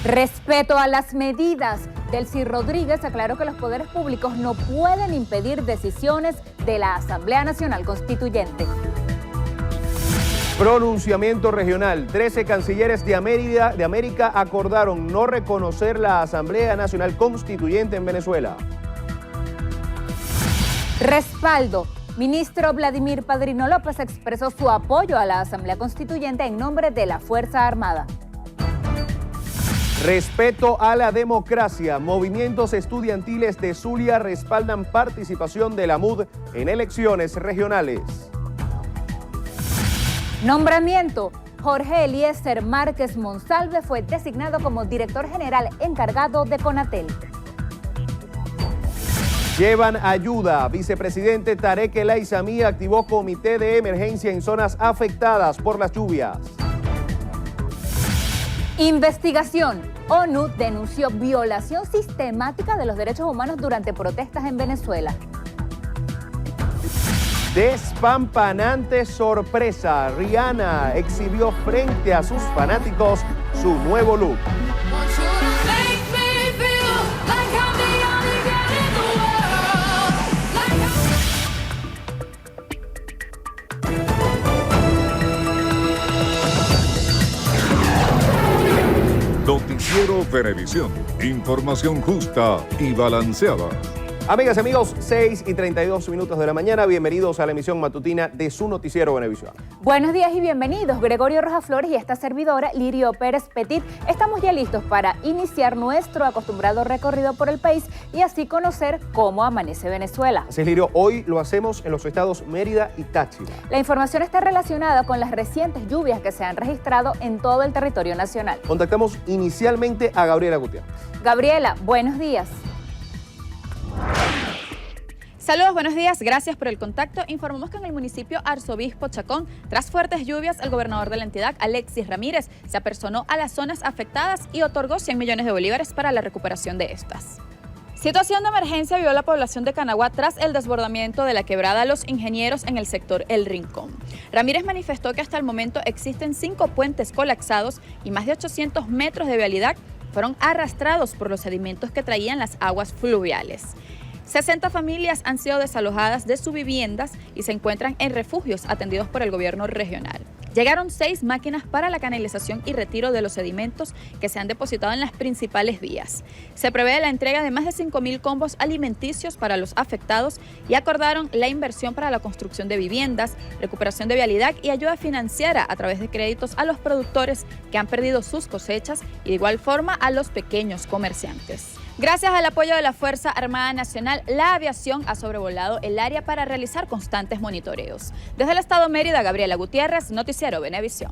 Respeto a las medidas. Delcy Rodríguez aclaró que los poderes públicos no pueden impedir decisiones de la Asamblea Nacional Constituyente. Pronunciamiento regional. 13 cancilleres de América acordaron no reconocer la Asamblea Nacional Constituyente en Venezuela. Respaldo. Ministro Vladimir Padrino López expresó su apoyo a la Asamblea Constituyente en nombre de la Fuerza Armada. Respeto a la democracia. Movimientos estudiantiles de Zulia respaldan participación de la MUD en elecciones regionales. Nombramiento. Jorge Eliezer Márquez Monsalve fue designado como director general encargado de CONATEL. Llevan ayuda. Vicepresidente Tarek El Aizami activó comité de emergencia en zonas afectadas por las lluvias. Investigación. ONU denunció violación sistemática de los derechos humanos durante protestas en Venezuela. Despampanante sorpresa. Rihanna exhibió frente a sus fanáticos su nuevo look. Noticiero Venevisión. Información justa y balanceada. Amigas y amigos, 6:32 de la mañana. Bienvenidos a la emisión matutina de su noticiero Venevisión. Buenos días y bienvenidos. Gregorio Rojas Flores y esta servidora, Lirio Pérez Petit, estamos ya listos para iniciar nuestro acostumbrado recorrido por el país y así conocer cómo amanece Venezuela. Así es, Lirio. Hoy lo hacemos en los estados Mérida y Táchira. La información está relacionada con las recientes lluvias que se han registrado en todo el territorio nacional. Contactamos inicialmente a Gabriela Gutiérrez. Gabriela, buenos días. Saludos, buenos días, gracias por el contacto. Informamos que en el municipio Arzobispo Chacón, tras fuertes lluvias, el gobernador de la entidad, Alexis Ramírez, se apersonó a las zonas afectadas y otorgó 100 millones de bolívares para la recuperación de estas. Situación de emergencia vivió la población de Canaguá tras el desbordamiento de la quebrada Los Ingenieros en el sector El Rincón. Ramírez manifestó que hasta el momento existen 5 puentes colapsados y más de 800 metros de vialidad fueron arrastrados por los sedimentos que traían las aguas fluviales. 60 familias han sido desalojadas de sus viviendas y se encuentran en refugios atendidos por el gobierno regional. Llegaron 6 máquinas para la canalización y retiro de los sedimentos que se han depositado en las principales vías. Se prevé la entrega de más de 5.000 combos alimenticios para los afectados y acordaron la inversión para la construcción de viviendas, recuperación de vialidad y ayuda financiera a través de créditos a los productores que han perdido sus cosechas y de igual forma a los pequeños comerciantes. Gracias al apoyo de la Fuerza Armada Nacional, la aviación ha sobrevolado el área para realizar constantes monitoreos. Desde el estado Mérida, Gabriela Gutiérrez, Noticiero Venevisión.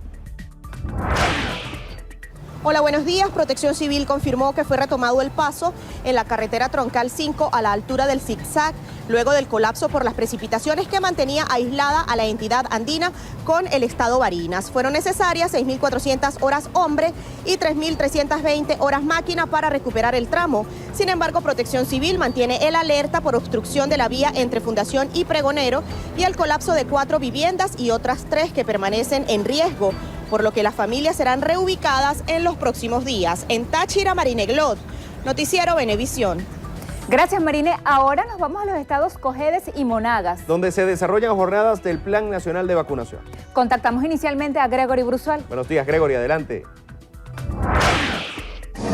Hola, buenos días. Protección Civil confirmó que fue retomado el paso en la carretera troncal 5 a la altura del zigzag, luego del colapso por las precipitaciones que mantenía aislada a la entidad andina con el estado Barinas. Fueron necesarias 6.400 horas hombre y 3.320 horas máquina para recuperar el tramo. Sin embargo, Protección Civil mantiene el alerta por obstrucción de la vía entre Fundación y Pregonero y el colapso de 4 viviendas y otras 3 que permanecen en riesgo, por lo que las familias serán reubicadas en los próximos días. En Táchira, Marine Glot, Noticiero Venevisión. Gracias, Marine. Ahora nos vamos a los estados Cojedes y Monagas, donde se desarrollan jornadas del Plan Nacional de Vacunación. Contactamos inicialmente a Gregory Brusual. Buenos días, Gregory, adelante.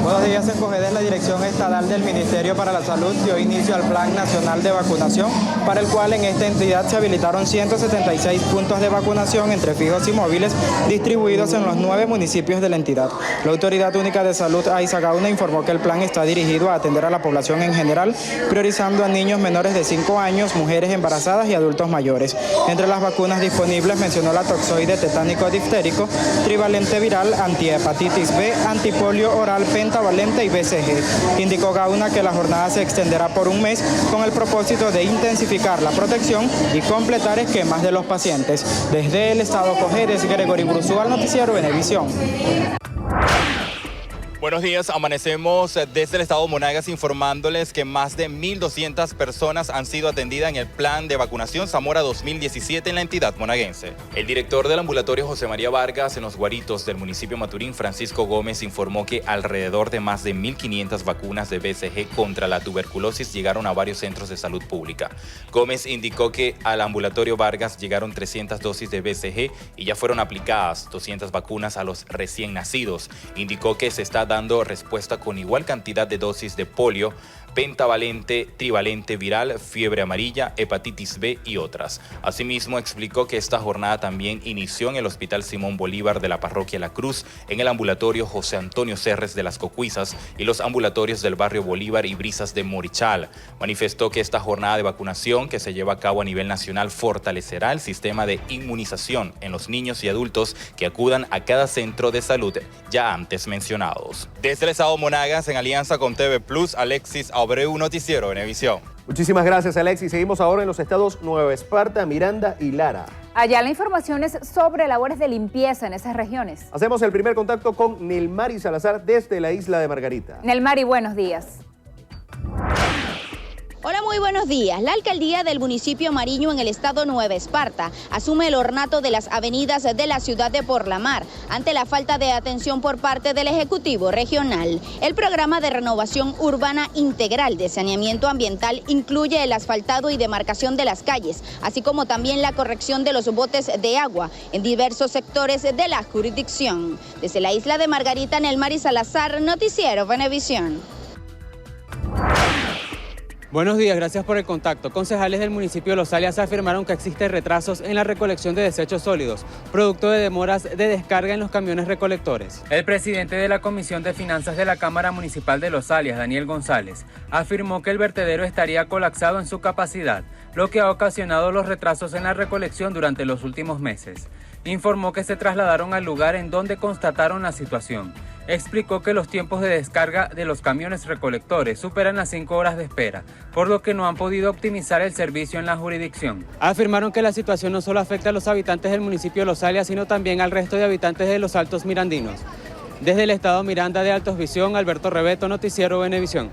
Buenos días, en Cojedes, la Dirección Estatal del Ministerio para la Salud dio inicio al Plan Nacional de Vacunación, para el cual en esta entidad se habilitaron 176 puntos de vacunación entre fijos y móviles, distribuidos en los 9 municipios de la entidad. La Autoridad Única de Salud, AISA Gauna, informó que el plan está dirigido a atender a la población en general, priorizando a niños menores de 5 años, mujeres embarazadas y adultos mayores. Entre las vacunas disponibles mencionó la toxoide tetánico diftérico, trivalente viral, antihepatitis B, antipolio oral pentavalente y BCG. Indicó Gauna que la jornada se extenderá por un mes con el propósito de intensificar la protección y completar esquemas de los pacientes. Desde el estado Cojedes, Gregory Brusual, Noticiero Venevisión. Bueno, Buenos días, amanecemos desde el estado Monagas informándoles que más de 1.200 personas han sido atendidas en el plan de vacunación Zamora 2017 en la entidad monaguense. El director del ambulatorio José María Vargas en los Guaritos del municipio Maturín, Francisco Gómez, informó que alrededor de más de 1.500 vacunas de BCG contra la tuberculosis llegaron a varios centros de salud pública. Gómez indicó que al ambulatorio Vargas llegaron 300 dosis de BCG y ya fueron aplicadas 200 vacunas a los recién nacidos. Indicó que se está dando respuesta con igual cantidad de dosis de polio, pentavalente, trivalente viral, fiebre amarilla, hepatitis B y otras. Asimismo, explicó que esta jornada también inició en el Hospital Simón Bolívar de la Parroquia La Cruz, en el ambulatorio José Antonio Serres de las Cocuizas y los ambulatorios del barrio Bolívar y Brisas de Morichal. Manifestó que esta jornada de vacunación que se lleva a cabo a nivel nacional fortalecerá el sistema de inmunización en los niños y adultos que acudan a cada centro de salud ya antes mencionados. Desde el estado Monagas, en alianza con TV Plus, Alexis Abreu, Noticiero Venevisión. Muchísimas gracias, Alexis. Seguimos ahora en los estados Nueva Esparta, Miranda y Lara. Allá la información es sobre labores de limpieza en esas regiones. Hacemos el primer contacto con Nelmari Salazar desde la isla de Margarita. Nelmari, buenos días. Hola, muy buenos días. La alcaldía del municipio Mariño en el estado Nueva Esparta asume el ornato de las avenidas de la ciudad de Porlamar ante la falta de atención por parte del Ejecutivo Regional. El programa de renovación urbana integral de saneamiento ambiental incluye el asfaltado y demarcación de las calles, así como también la corrección de los botes de agua en diversos sectores de la jurisdicción. Desde la isla de Margarita, Nelmari Salazar, Noticiero Venevisión. Buenos días, gracias por el contacto. Concejales del municipio de Los Alias afirmaron que existen retrasos en la recolección de desechos sólidos, producto de demoras de descarga en los camiones recolectores. El presidente de la Comisión de Finanzas de la Cámara Municipal de Los Alias, Daniel González, afirmó que el vertedero estaría colapsado en su capacidad, lo que ha ocasionado los retrasos en la recolección durante los últimos meses. Informó que se trasladaron al lugar en donde constataron la situación. Explicó que los tiempos de descarga de los camiones recolectores superan las 5 horas de espera, por lo que no han podido optimizar el servicio en la jurisdicción. Afirmaron que la situación no solo afecta a los habitantes del municipio de Los Alias, sino también al resto de habitantes de los Altos Mirandinos. Desde el estado Miranda de Altos Visión, Alberto Rebeto, Noticiero Venevisión.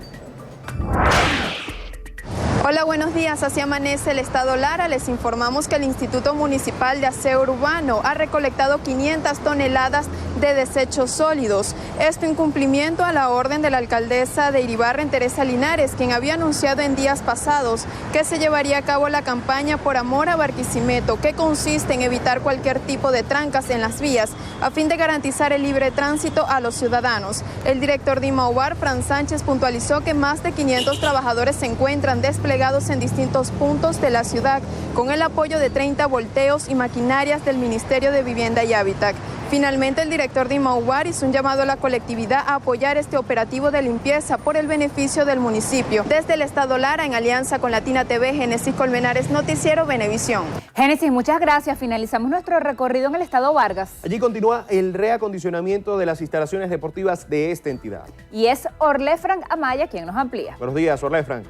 Hola, buenos días. Así amanece el estado Lara. Les informamos que el Instituto Municipal de Aseo Urbano ha recolectado 500 toneladas de desechos sólidos. Esto en cumplimiento a la orden de la alcaldesa de Iribarren, Teresa Linares, quien había anunciado en días pasados que se llevaría a cabo la campaña Por Amor a Barquisimeto, que consiste en evitar cualquier tipo de trancas en las vías a fin de garantizar el libre tránsito a los ciudadanos. El director de IMAUBAR, Fran Sánchez, puntualizó que más de 500 trabajadores se encuentran desplegados en distintos puntos de la ciudad, con el apoyo de 30 volteos y maquinarias del Ministerio de Vivienda y Hábitat. Finalmente, el director de IMAUBAR hizo un llamado a la colectividad a apoyar este operativo de limpieza por el beneficio del municipio. Desde el estado Lara, en alianza con Latina TV, Génesis Colmenares, Noticiero Venevisión. Génesis, muchas gracias. Finalizamos nuestro recorrido en el estado Vargas. Allí continúa el reacondicionamiento de las instalaciones deportivas de esta entidad. Y es Orlefran Amaya quien nos amplía. Buenos días, Orlefran.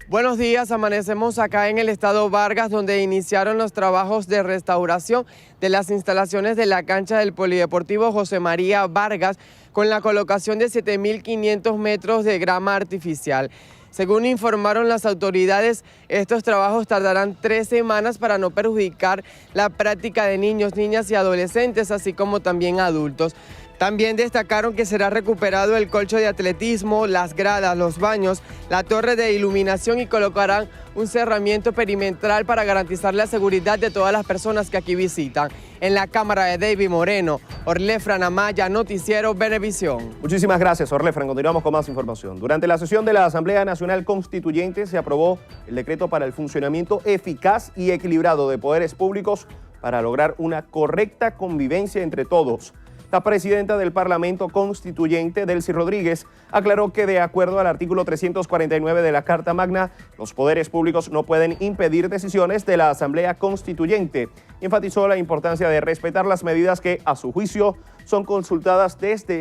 Buenos días, amanecemos acá en el estado Vargas, donde iniciaron los trabajos de restauración de las instalaciones de la cancha del Polideportivo José María Vargas, con la colocación de 7.500 metros de grama artificial. Según informaron las autoridades, estos trabajos tardarán 3 semanas para no perjudicar la práctica de niños, niñas y adolescentes, así como también adultos. También destacaron que será recuperado el colcho de atletismo, las gradas, los baños, la torre de iluminación y colocarán un cerramiento perimetral para garantizar la seguridad de todas las personas que aquí visitan. En la cámara de David Moreno, Orlefran Amaya, Noticiero Venevisión. Muchísimas gracias, Orlefran. Continuamos con más información. Durante la sesión de la Asamblea Nacional Constituyente se aprobó el decreto para el funcionamiento eficaz y equilibrado de poderes públicos para lograr una correcta convivencia entre todos. La presidenta del Parlamento Constituyente, Delcy Rodríguez, aclaró que de acuerdo al artículo 349 de la Carta Magna, los poderes públicos no pueden impedir decisiones de la Asamblea Constituyente. Enfatizó la importancia de respetar las medidas que, a su juicio, son consultadas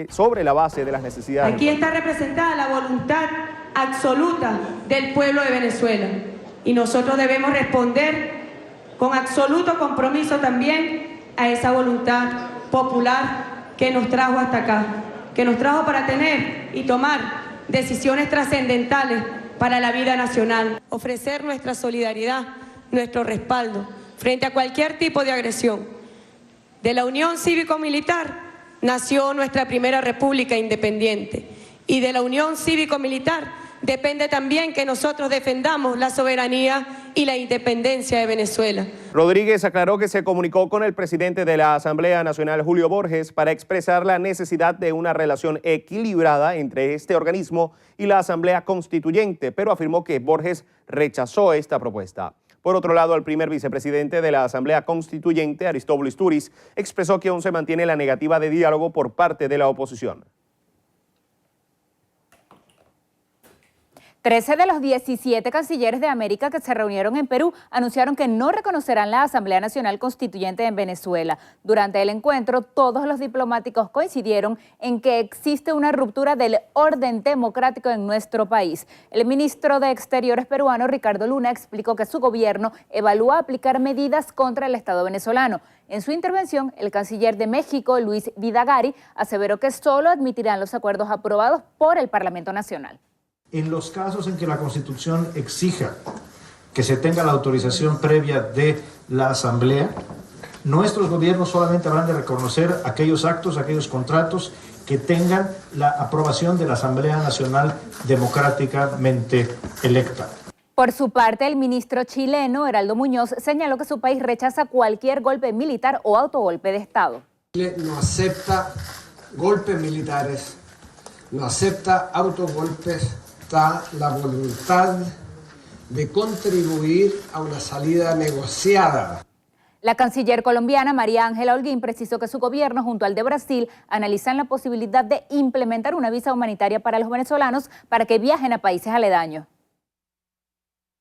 sobre la base de las necesidades. Aquí está representada la voluntad absoluta del pueblo de Venezuela y nosotros debemos responder con absoluto compromiso también a esa voluntad popular que nos trajo hasta acá, que nos trajo para tener y tomar decisiones trascendentales para la vida nacional. Ofrecer nuestra solidaridad, nuestro respaldo frente a cualquier tipo de agresión. De la Unión Cívico-Militar nació nuestra primera república independiente y de la Unión Cívico-Militar depende también que nosotros defendamos la soberanía y la independencia de Venezuela. Rodríguez aclaró que se comunicó con el presidente de la Asamblea Nacional, Julio Borges, para expresar la necesidad de una relación equilibrada entre este organismo y la Asamblea Constituyente, pero afirmó que Borges rechazó esta propuesta. Por otro lado, el primer vicepresidente de la Asamblea Constituyente, Aristóbulo Istúriz, expresó que aún se mantiene la negativa de diálogo por parte de la oposición. 13 de los 17 cancilleres de América que se reunieron en Perú anunciaron que no reconocerán la Asamblea Nacional Constituyente en Venezuela. Durante el encuentro, todos los diplomáticos coincidieron en que existe una ruptura del orden democrático en nuestro país. El ministro de Exteriores peruano, Ricardo Luna, explicó que su gobierno evalúa aplicar medidas contra el Estado venezolano. En su intervención, el canciller de México, Luis Vidagari, aseveró que solo admitirán los acuerdos aprobados por el Parlamento Nacional. En los casos en que la Constitución exija que se tenga la autorización previa de la Asamblea, nuestros gobiernos solamente habrán de reconocer aquellos actos, aquellos contratos que tengan la aprobación de la Asamblea Nacional democráticamente electa. Por su parte, el ministro chileno, Heraldo Muñoz, señaló que su país rechaza cualquier golpe militar o autogolpe de Estado. Chile no acepta golpes militares, no acepta autogolpes. Está la voluntad de contribuir a una salida negociada. La canciller colombiana María Ángela Holguín precisó que su gobierno, junto al de Brasil, analizan la posibilidad de implementar una visa humanitaria para los venezolanos para que viajen a países aledaños.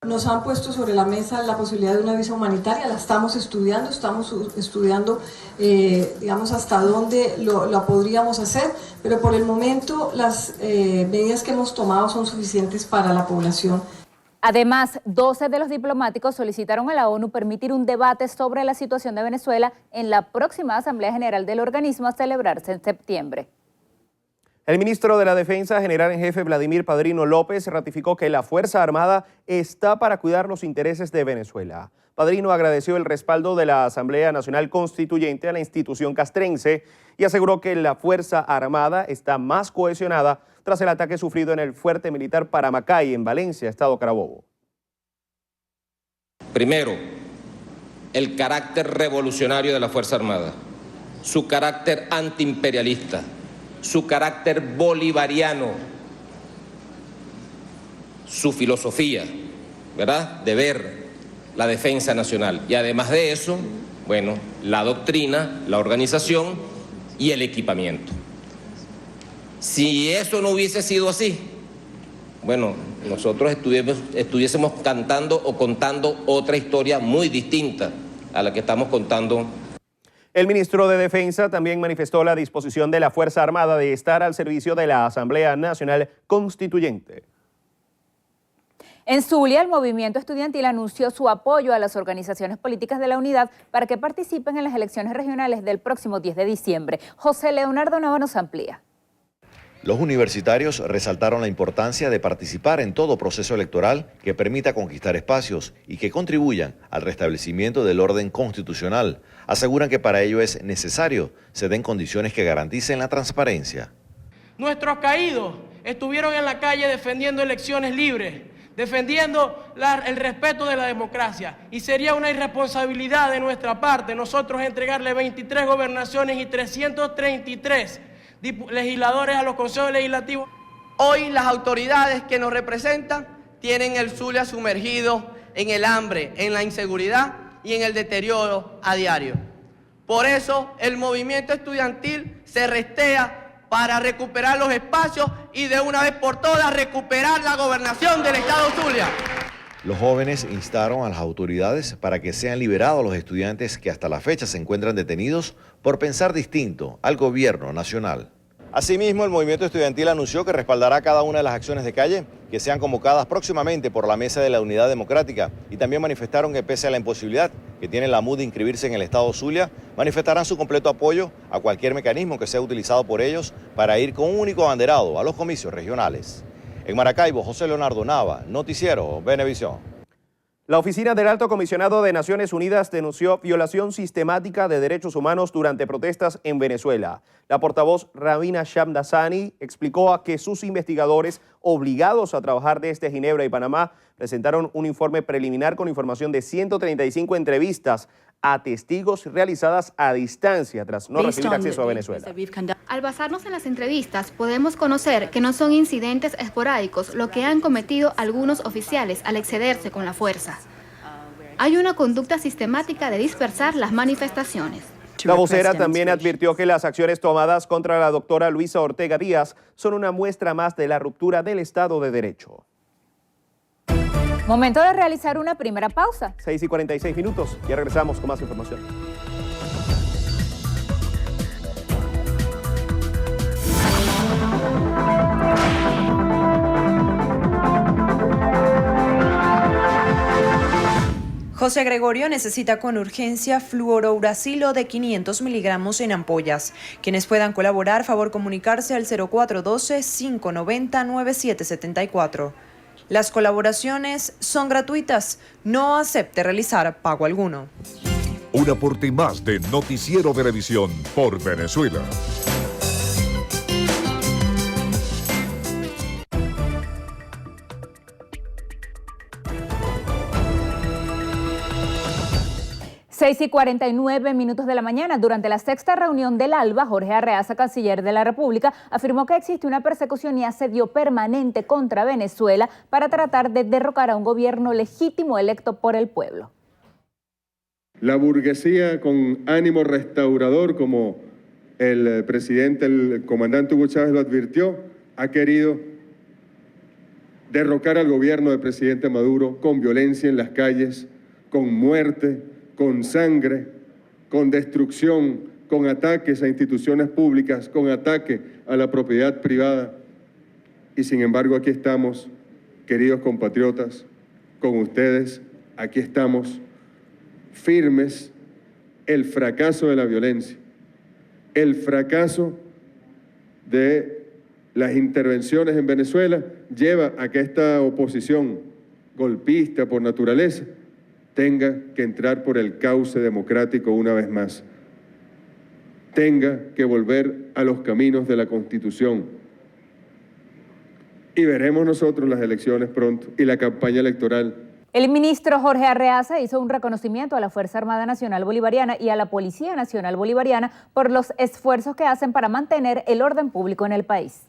Nos han puesto sobre la mesa la posibilidad de una visa humanitaria, la estamos estudiando, digamos, hasta dónde lo podríamos hacer, pero por el momento las medidas que hemos tomado son suficientes para la población. Además, 12 de los diplomáticos solicitaron a la ONU permitir un debate sobre la situación de Venezuela en la próxima Asamblea General del organismo a celebrarse en septiembre. El ministro de la Defensa, general en jefe Vladimir Padrino López, ratificó que la Fuerza Armada está para cuidar los intereses de Venezuela. Padrino agradeció el respaldo de la Asamblea Nacional Constituyente a la institución castrense y aseguró que la Fuerza Armada está más cohesionada tras el ataque sufrido en el fuerte militar Paramacay, en Valencia, Estado Carabobo. Primero, el carácter revolucionario de la Fuerza Armada, su carácter antiimperialista, su carácter bolivariano, su filosofía, ¿verdad?, de ver la defensa nacional. Y además de eso, bueno, la doctrina, la organización y el equipamiento. Si eso no hubiese sido así, bueno, nosotros estuviésemos cantando o contando otra historia muy distinta a la que estamos contando. El ministro de Defensa también manifestó la disposición de la Fuerza Armada de estar al servicio de la Asamblea Nacional Constituyente. En Zulia, el movimiento estudiantil anunció su apoyo a las organizaciones políticas de la unidad para que participen en las elecciones regionales del próximo 10 de diciembre. José Leonardo Nava nos amplía. Los universitarios resaltaron la importancia de participar en todo proceso electoral que permita conquistar espacios y que contribuyan al restablecimiento del orden constitucional. Aseguran que para ello es necesario se den condiciones que garanticen la transparencia. Nuestros caídos estuvieron en la calle defendiendo elecciones libres, defendiendo el respeto de la democracia, y sería una irresponsabilidad de nuestra parte nosotros entregarle 23 gobernaciones y 333 legisladores a los consejos legislativos. Hoy las autoridades que nos representan tienen el Zulia sumergido en el hambre, en la inseguridad y en el deterioro a diario. Por eso el movimiento estudiantil se restea para recuperar los espacios y de una vez por todas recuperar la gobernación del Estado Zulia. Los jóvenes instaron a las autoridades para que sean liberados los estudiantes que hasta la fecha se encuentran detenidos por pensar distinto al gobierno nacional. Asimismo, el movimiento estudiantil anunció que respaldará cada una de las acciones de calle que sean convocadas próximamente por la Mesa de la Unidad Democrática, y también manifestaron que pese a la imposibilidad que tiene la MUD de inscribirse en el estado Zulia, manifestarán su completo apoyo a cualquier mecanismo que sea utilizado por ellos para ir con un único abanderado a los comicios regionales. En Maracaibo, José Leonardo Nava, Noticiero Venevisión. La Oficina del Alto Comisionado de Naciones Unidas denunció violación sistemática de derechos humanos durante protestas en Venezuela. La portavoz Rabina Shamdasani explicó que sus investigadores, obligados a trabajar desde Ginebra y Panamá, presentaron un informe preliminar con información de 135 entrevistas a testigos realizadas a distancia tras no recibir acceso a Venezuela. Al basarnos en las entrevistas, podemos conocer que no son incidentes esporádicos lo que han cometido algunos oficiales al excederse con la fuerza. Hay una conducta sistemática de dispersar las manifestaciones. La vocera también advirtió que las acciones tomadas contra la doctora Luisa Ortega Díaz son una muestra más de la ruptura del Estado de Derecho. Momento de realizar una primera pausa. 6:46 minutos. Ya regresamos con más información. José Gregorio necesita con urgencia fluorouracilo de 500 miligramos en ampollas. Quienes puedan colaborar, favor comunicarse al 0412-590-9774. Las colaboraciones son gratuitas. No acepte realizar pago alguno. Un aporte más de Noticiero Venevisión por Venezuela. Seis y 49 minutos de la mañana, durante la sexta reunión del ALBA, Jorge Arreaza, canciller de la República, afirmó que existe una persecución y asedio permanente contra Venezuela para tratar de derrocar a un gobierno legítimo electo por el pueblo. La burguesía con ánimo restaurador, como el presidente, el comandante Hugo Chávez lo advirtió, ha querido derrocar al gobierno del presidente Maduro con violencia en las calles, con muerte, con sangre, con destrucción, con ataques a instituciones públicas, con ataque a la propiedad privada. Y sin embargo, aquí estamos, queridos compatriotas, con ustedes, aquí estamos, firmes. El fracaso de la violencia, el fracaso de las intervenciones en Venezuela lleva a que esta oposición golpista por naturaleza tenga que entrar por el cauce democrático una vez más, tenga que volver a los caminos de la Constitución. Y veremos nosotros las elecciones pronto y la campaña electoral. El ministro Jorge Arreaza hizo un reconocimiento a la Fuerza Armada Nacional Bolivariana y a la Policía Nacional Bolivariana por los esfuerzos que hacen para mantener el orden público en el país.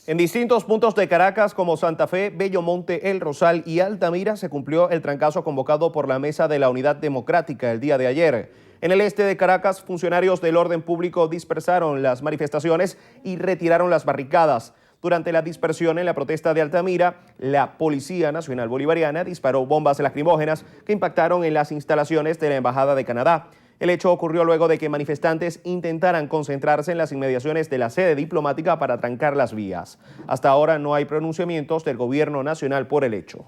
En distintos puntos de Caracas como Santa Fe, Bellomonte, El Rosal y Altamira se cumplió el trancazo convocado por la Mesa de la Unidad Democrática el día de ayer. En el este de Caracas, funcionarios del orden público dispersaron las manifestaciones y retiraron las barricadas. Durante la dispersión en la protesta de Altamira, la Policía Nacional Bolivariana disparó bombas lacrimógenas que impactaron en las instalaciones de la Embajada de Canadá. El hecho ocurrió luego de que manifestantes intentaran concentrarse en las inmediaciones de la sede diplomática para trancar las vías. Hasta ahora no hay pronunciamientos del gobierno nacional por el hecho.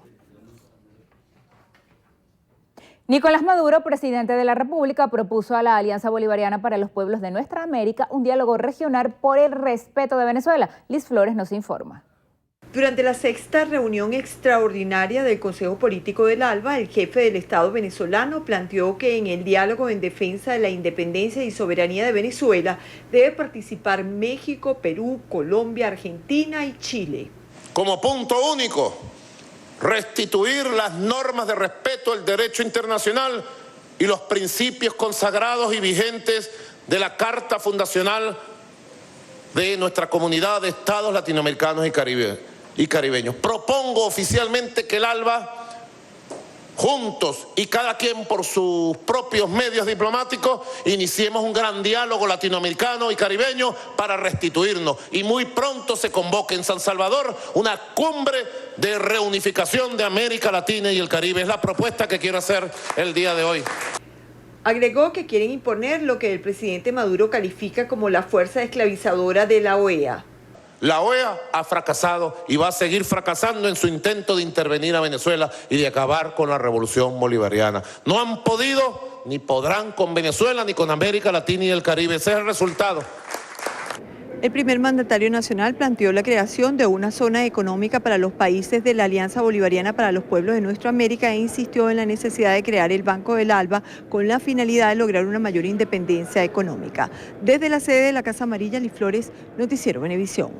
Nicolás Maduro, presidente de la República, propuso a la Alianza Bolivariana para los Pueblos de Nuestra América un diálogo regional por el respeto de Venezuela. Liz Flores nos informa. Durante la sexta reunión extraordinaria del Consejo Político del ALBA, el jefe del Estado venezolano planteó que en el diálogo en defensa de la independencia y soberanía de Venezuela debe participar México, Perú, Colombia, Argentina y Chile. Como punto único, restituir las normas de respeto al derecho internacional y los principios consagrados y vigentes de la Carta Fundacional de nuestra comunidad de estados latinoamericanos y caribeños. Propongo oficialmente que el ALBA, juntos y cada quien por sus propios medios diplomáticos, iniciemos un gran diálogo latinoamericano y caribeño para restituirnos. Y muy pronto se convoque en San Salvador una cumbre de reunificación de América Latina y el Caribe. Es la propuesta que quiero hacer el día de hoy. Agregó que quieren imponer lo que el presidente Maduro califica como la fuerza esclavizadora de la OEA. La OEA ha fracasado y va a seguir fracasando en su intento de intervenir a Venezuela y de acabar con la revolución bolivariana. No han podido ni podrán con Venezuela ni con América Latina y el Caribe. Ese es el resultado. El primer mandatario nacional planteó la creación de una zona económica para los países de la Alianza Bolivariana para los Pueblos de Nuestra América e insistió en la necesidad de crear el Banco del ALBA con la finalidad de lograr una mayor independencia económica. Desde la sede de la Casa Amarilla, Liz Flores, Noticiero Venevisión.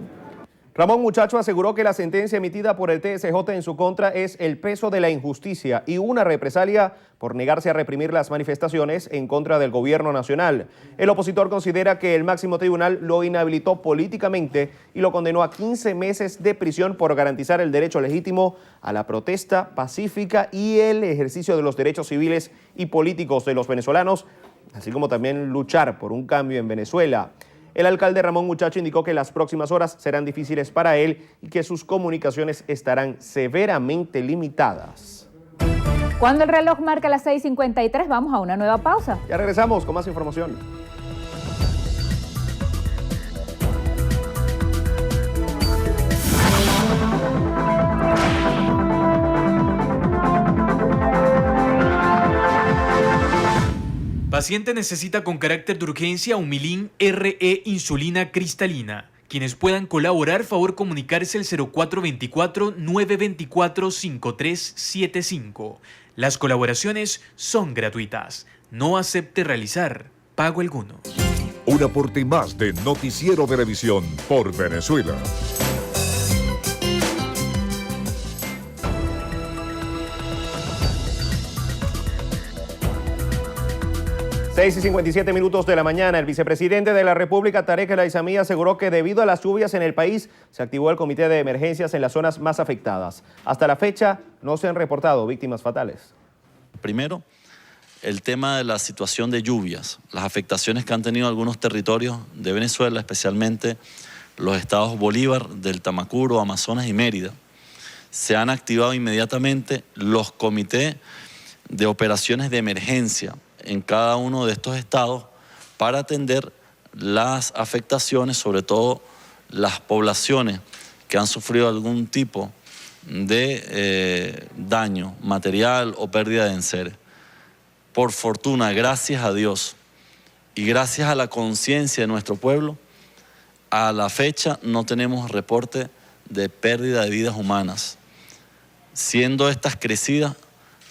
Ramón Muchacho aseguró que la sentencia emitida por el TSJ en su contra es el peso de la injusticia y una represalia por negarse a reprimir las manifestaciones en contra del gobierno nacional. El opositor considera que el máximo tribunal lo inhabilitó políticamente y lo condenó a 15 meses de prisión por garantizar el derecho legítimo a la protesta pacífica y el ejercicio de los derechos civiles y políticos de los venezolanos, así como también luchar por un cambio en Venezuela. El alcalde Ramón Muchacho indicó que las próximas horas serán difíciles para él y que sus comunicaciones estarán severamente limitadas. Cuando el reloj marca las 6:53, vamos a una nueva pausa. Ya regresamos con más información. Paciente necesita con carácter de urgencia Humilin RE insulina cristalina. Quienes puedan colaborar, favor comunicarse al 0424-924-5375. Las colaboraciones son gratuitas. No acepte realizar pago alguno. Un aporte más de Noticiero Venevisión por Venezuela. 6:57 de la mañana, el vicepresidente de la República, Tarek El Aizami, aseguró que debido a las lluvias en el país, se activó el comité de emergencias en las zonas más afectadas. Hasta la fecha, no se han reportado víctimas fatales. Primero, el tema de la situación de lluvias, las afectaciones que han tenido algunos territorios de Venezuela, especialmente los estados Bolívar, del Tamacuro, Amazonas y Mérida. Se han activado inmediatamente los comités de operaciones de emergencia en cada uno de estos estados para atender las afectaciones, sobre todo las poblaciones que han sufrido algún tipo de daño material o pérdida de enseres. Por fortuna, gracias a Dios y gracias a la conciencia de nuestro pueblo, a la fecha no tenemos reporte de pérdida de vidas humanas, siendo estas crecidas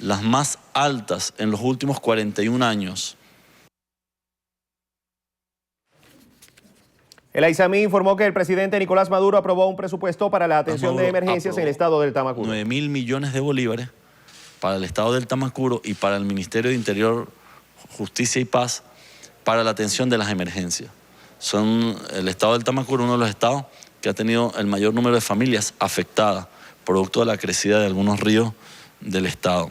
las más altas en los últimos 41 años. El Aizami informó que el presidente Nicolás Maduro aprobó un presupuesto para la atención de emergencias en el estado del Tamacuro. 9.000 millones de bolívares para el estado del Tamacuro y para el Ministerio de Interior, Justicia y Paz para la atención de las emergencias. El estado del Tamacuro, uno de los estados que ha tenido el mayor número de familias afectadas, producto de la crecida de algunos ríos del estado.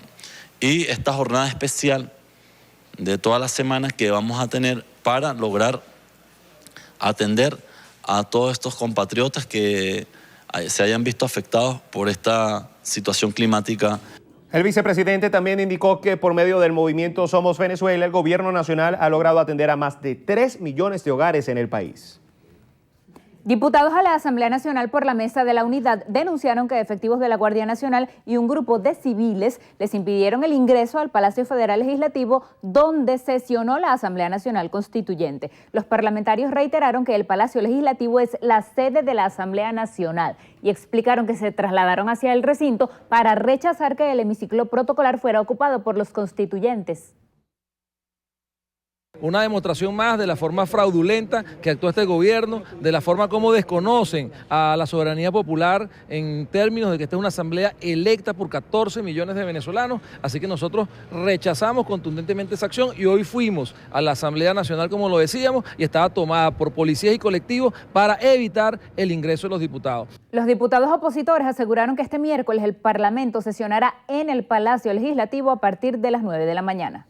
Y esta jornada especial de todas las semanas que vamos a tener para lograr atender a todos estos compatriotas que se hayan visto afectados por esta situación climática. El vicepresidente también indicó que por medio del movimiento Somos Venezuela, el gobierno nacional ha logrado atender a más de 3 millones de hogares en el país. Diputados a la Asamblea Nacional por la Mesa de la Unidad denunciaron que efectivos de la Guardia Nacional y un grupo de civiles les impidieron el ingreso al Palacio Federal Legislativo, donde sesionó la Asamblea Nacional Constituyente. Los parlamentarios reiteraron que el Palacio Legislativo es la sede de la Asamblea Nacional y explicaron que se trasladaron hacia el recinto para rechazar que el hemiciclo protocolar fuera ocupado por los constituyentes. Una demostración más de la forma fraudulenta que actúa este gobierno, de la forma como desconocen a la soberanía popular en términos de que esta es una asamblea electa por 14 millones de venezolanos. Así que nosotros rechazamos contundentemente esa acción y hoy fuimos a la Asamblea Nacional, como lo decíamos, y estaba tomada por policías y colectivos para evitar el ingreso de los diputados. Los diputados opositores aseguraron que este miércoles el Parlamento sesionará en el Palacio Legislativo a partir de las 9 de la mañana.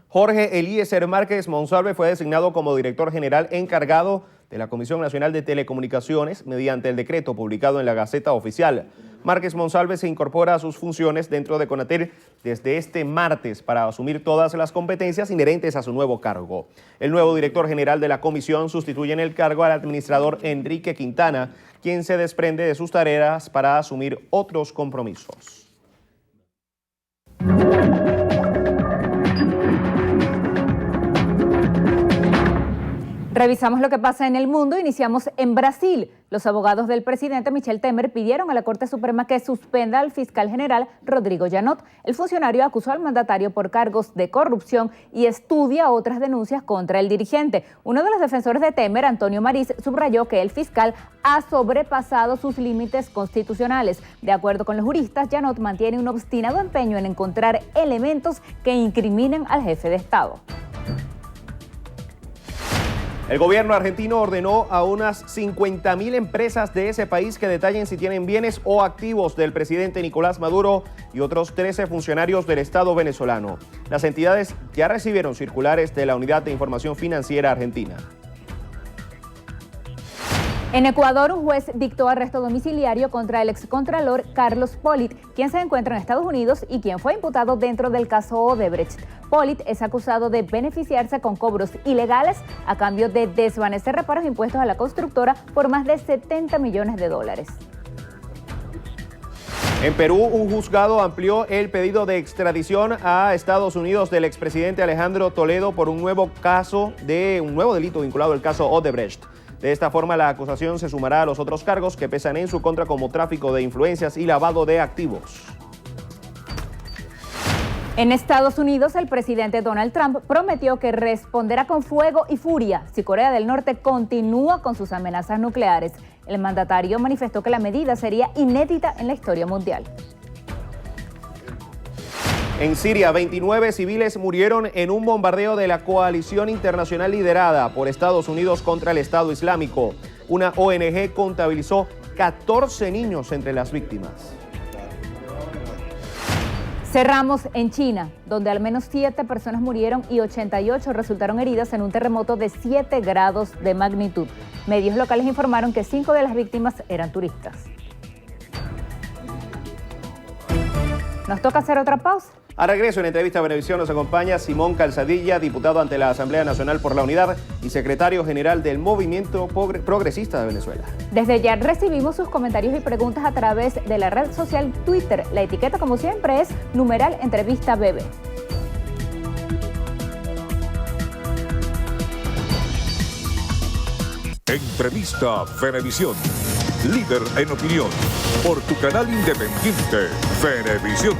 Jorge Eliezer Márquez Monsalve fue designado como director general encargado de la Comisión Nacional de Telecomunicaciones mediante el decreto publicado en la Gaceta Oficial. Márquez Monsalve se incorpora a sus funciones dentro de CONATER desde este martes para asumir todas las competencias inherentes a su nuevo cargo. El nuevo director general de la comisión sustituye en el cargo al administrador Enrique Quintana, quien se desprende de sus tareas para asumir otros compromisos. Revisamos lo que pasa en el mundo. Iniciamos en Brasil. Los abogados del presidente Michel Temer pidieron a la Corte Suprema que suspenda al fiscal general Rodrigo Janot. El funcionario acusó al mandatario por cargos de corrupción y estudia otras denuncias contra el dirigente. Uno de los defensores de Temer, Antonio Mariz, subrayó que el fiscal ha sobrepasado sus límites constitucionales. De acuerdo con los juristas, Janot mantiene un obstinado empeño en encontrar elementos que incriminen al jefe de Estado. El gobierno argentino ordenó a unas 50.000 empresas de ese país que detallen si tienen bienes o activos del presidente Nicolás Maduro y otros 13 funcionarios del Estado venezolano. Las entidades ya recibieron circulares de la Unidad de Información Financiera Argentina. En Ecuador, un juez dictó arresto domiciliario contra el excontralor Carlos Pollitt, quien se encuentra en Estados Unidos y quien fue imputado dentro del caso Odebrecht. Pollitt es acusado de beneficiarse con cobros ilegales a cambio de desvanecer reparos impuestos a la constructora por más de $70 millones. En Perú, un juzgado amplió el pedido de extradición a Estados Unidos del expresidente Alejandro Toledo por un nuevo delito vinculado al caso Odebrecht. De esta forma, la acusación se sumará a los otros cargos que pesan en su contra como tráfico de influencias y lavado de activos. En Estados Unidos, el presidente Donald Trump prometió que responderá con fuego y furia si Corea del Norte continúa con sus amenazas nucleares. El mandatario manifestó que la medida sería inédita en la historia mundial. En Siria, 29 civiles murieron en un bombardeo de la coalición internacional liderada por Estados Unidos contra el Estado Islámico. Una ONG contabilizó 14 niños entre las víctimas. Cerramos en China, donde al menos 7 personas murieron y 88 resultaron heridas en un terremoto de 7 grados de magnitud. Medios locales informaron que 5 de las víctimas eran turistas. Nos toca hacer otra pausa. A regreso, en entrevista a Venevisión nos acompaña Simón Calzadilla, diputado ante la Asamblea Nacional por la Unidad y secretario general del Movimiento Progresista de Venezuela. Desde ya recibimos sus comentarios y preguntas a través de la red social Twitter. La etiqueta, como siempre, es #EntrevistaBB. Entrevista Venevisión. Líder en opinión. Por tu canal independiente, Venevisión.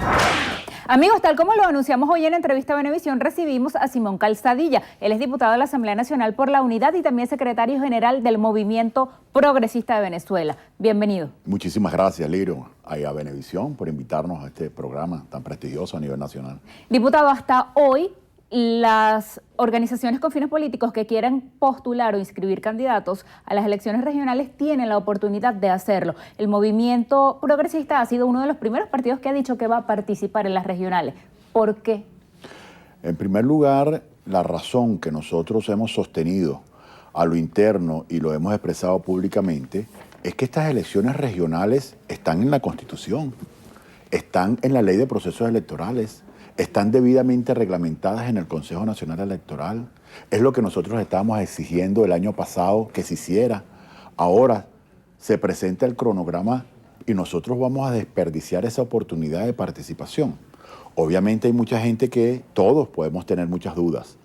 Amigos, tal como lo anunciamos hoy en Entrevista Venevisión, recibimos a Simón Calzadilla. Él es diputado de la Asamblea Nacional por la Unidad y también secretario general del Movimiento Progresista de Venezuela. Bienvenido. Muchísimas gracias, Liro, y a Venevisión por invitarnos a este programa tan prestigioso a nivel nacional. Diputado, hasta hoy las organizaciones con fines políticos que quieran postular o inscribir candidatos a las elecciones regionales tienen la oportunidad de hacerlo. El Movimiento Progresista ha sido uno de los primeros partidos que ha dicho que va a participar en las regionales. ¿Por qué? En primer lugar, la razón que nosotros hemos sostenido a lo interno y lo hemos expresado públicamente es que estas elecciones regionales están en la Constitución, están en la Ley de Procesos Electorales, están debidamente reglamentadas en el Consejo Nacional Electoral. Es lo que nosotros estábamos exigiendo el año pasado que se hiciera. Ahora se presenta el cronograma y nosotros vamos a desperdiciar esa oportunidad de participación. Obviamente hay mucha gente que todos podemos tener muchas dudas.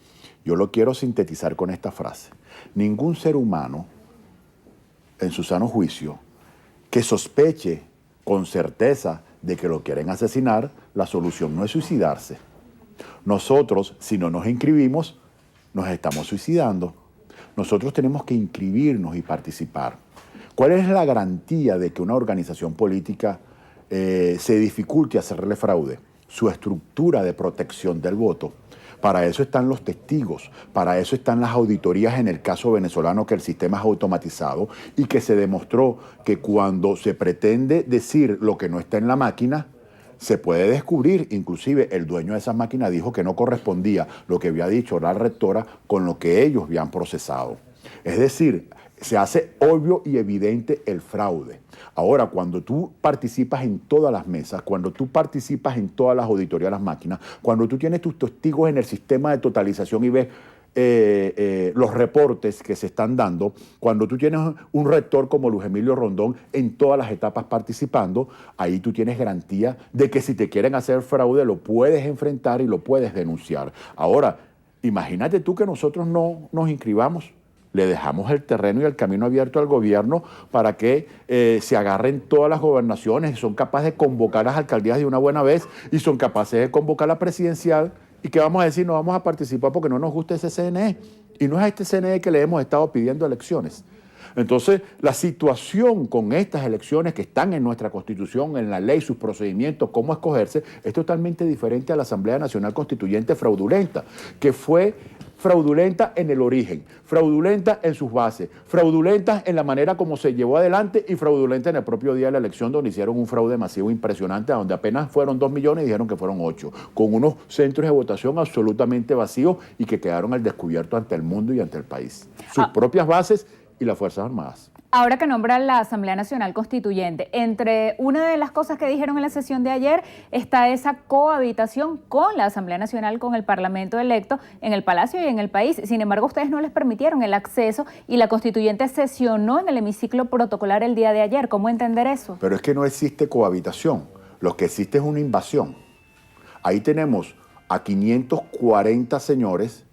Yo lo quiero sintetizar con esta frase. Ningún ser humano, en su sano juicio, que sospeche con certeza de que lo quieren asesinar, la solución no es suicidarse. Nosotros, si no nos inscribimos, nos estamos suicidando. Nosotros tenemos que inscribirnos y participar. ¿Cuál es la garantía de que una organización política se dificulte hacerle fraude? Su estructura de protección del voto. Para eso están los testigos, para eso están las auditorías en el caso venezolano, que el sistema es automatizado y que se demostró que cuando se pretende decir lo que no está en la máquina, se puede descubrir. Inclusive el dueño de esa máquina dijo que no correspondía lo que había dicho la rectora con lo que ellos habían procesado. Es decir, se hace obvio y evidente el fraude. Ahora, cuando tú participas en todas las mesas, cuando tú participas en todas las auditorías de las máquinas, cuando tú tienes tus testigos en el sistema de totalización y ves los reportes que se están dando, cuando tú tienes un rector como Luis Emilio Rondón en todas las etapas participando, ahí tú tienes garantía de que si te quieren hacer fraude lo puedes enfrentar y lo puedes denunciar. Ahora, imagínate tú que nosotros no nos inscribamos. Le dejamos el terreno y el camino abierto al gobierno para que se agarren todas las gobernaciones y son capaces de convocar las alcaldías de una buena vez y son capaces de convocar la presidencial. ¿Y qué vamos a decir? No vamos a participar porque no nos gusta ese CNE. Y no es a este CNE que le hemos estado pidiendo elecciones. Entonces, la situación con estas elecciones que están en nuestra Constitución, en la ley, sus procedimientos, cómo escogerse, es totalmente diferente a la Asamblea Nacional Constituyente fraudulenta, que fue fraudulenta en el origen, fraudulenta en sus bases, fraudulenta en la manera como se llevó adelante y fraudulenta en el propio día de la elección, donde hicieron un fraude masivo impresionante, donde apenas fueron 2 millones y dijeron que fueron 8, con unos centros de votación absolutamente vacíos y que quedaron al descubierto ante el mundo y ante el país. Sus propias bases y las Fuerzas Armadas. Ahora que nombran la Asamblea Nacional Constituyente, entre una de las cosas que dijeron en la sesión de ayer está esa cohabitación con la Asamblea Nacional, con el Parlamento electo en el Palacio y en el país. Sin embargo, ustedes no les permitieron el acceso y la Constituyente sesionó en el hemiciclo protocolar el día de ayer. ¿Cómo entender eso? Pero es que no existe cohabitación. Lo que existe es una invasión. Ahí tenemos a 540 señores